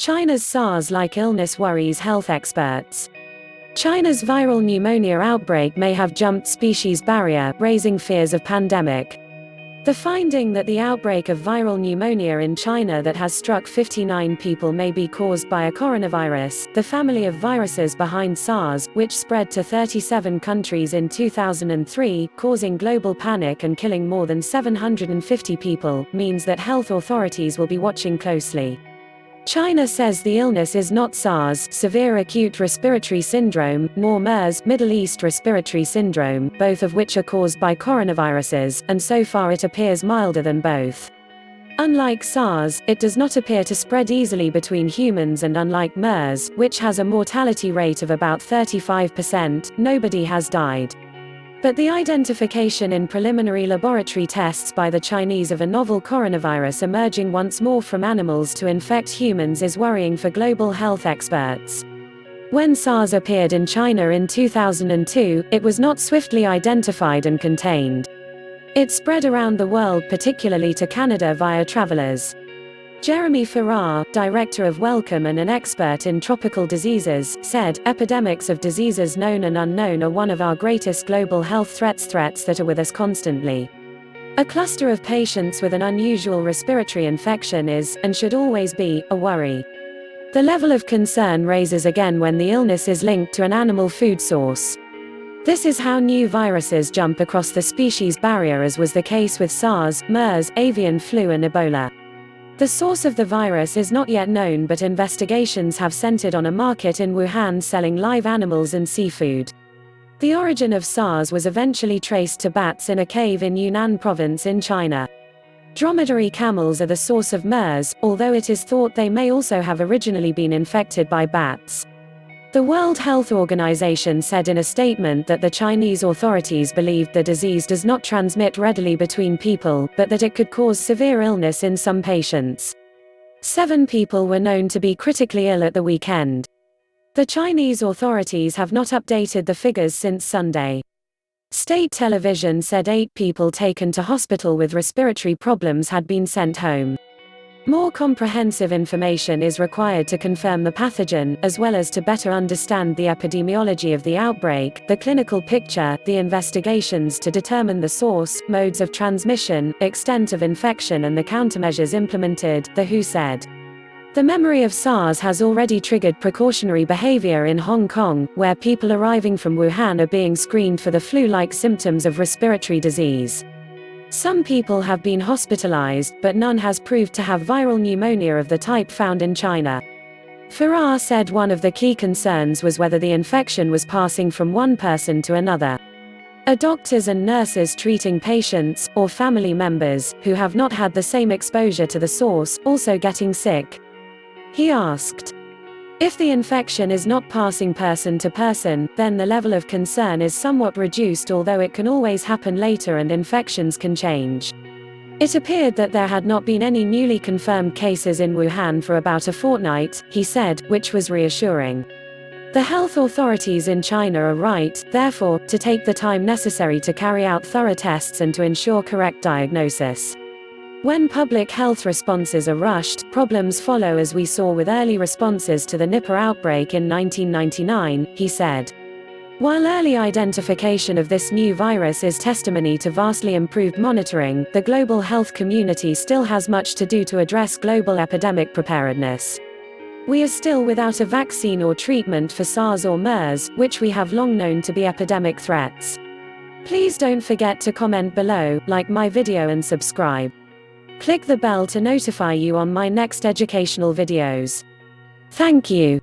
China's SARS-like illness worries health experts. China's viral pneumonia outbreak may have jumped species barrier, raising fears of pandemic. The finding that the outbreak of viral pneumonia in China that has struck 59 people may be caused by a coronavirus, the family of viruses behind SARS, which spread to 37 countries in 2003, causing global panic and killing more than 750 people, means that health authorities will be watching closely. China says the illness is not SARS, severe acute respiratory syndrome, nor MERS, Middle East respiratory syndrome, both of which are caused by coronaviruses, and so far it appears milder than both. Unlike SARS, it does not appear to spread easily between humans, and unlike MERS, which has a mortality rate of about 35%, nobody has died. But the identification in preliminary laboratory tests by the Chinese of a novel coronavirus emerging once more from animals to infect humans is worrying for global health experts. When SARS appeared in China in 2002, it was not swiftly identified and contained. It spread around the world, particularly to Canada via travelers. Jeremy Farrar, director of Wellcome and an expert in tropical diseases, said, "Epidemics of diseases known and unknown are one of our greatest global health threats that are with us constantly. A cluster of patients with an unusual respiratory infection is, and should always be, a worry. The level of concern raises again when the illness is linked to an animal food source. This is how new viruses jump across the species barrier, as was the case with SARS, MERS, avian flu and Ebola. The source of the virus is not yet known, but investigations have centered on a market in Wuhan selling live animals and seafood. The origin of SARS was eventually traced to bats in a cave in Yunnan province in China. Dromedary camels are the source of MERS, although it is thought they may also have originally been infected by bats. The World Health Organization said in a statement that the Chinese authorities believed the disease does not transmit readily between people, but that it could cause severe illness in some patients. 7 people were known to be critically ill at the weekend. The Chinese authorities have not updated the figures since Sunday. State television said 8 people taken to hospital with respiratory problems had been sent home. More comprehensive information is required to confirm the pathogen, as well as to better understand the epidemiology of the outbreak, the clinical picture, the investigations to determine the source, modes of transmission, extent of infection and the countermeasures implemented, the WHO said. The memory of SARS has already triggered precautionary behavior in Hong Kong, where people arriving from Wuhan are being screened for the flu-like symptoms of respiratory disease. Some people have been hospitalized, but none has proved to have viral pneumonia of the type found in China. Farrar said one of the key concerns was whether the infection was passing from one person to another. Are doctors and nurses treating patients, or family members, who have not had the same exposure to the source, also getting sick? He asked. If the infection is not passing person to person, then the level of concern is somewhat reduced, although it can always happen later and infections can change. It appeared that there had not been any newly confirmed cases in Wuhan for about a fortnight, he said, which was reassuring. The health authorities in China are right, therefore, to take the time necessary to carry out thorough tests and to ensure correct diagnosis. When public health responses are rushed, problems follow, as we saw with early responses to the Nipah outbreak in 1999, he said. While early identification of this new virus is testimony to vastly improved monitoring, the global health community still has much to do to address global epidemic preparedness. We are still without a vaccine or treatment for SARS or MERS, which we have long known to be epidemic threats. Please don't forget to comment below, like my video and subscribe. Click the bell to notify you on my next educational videos. Thank you.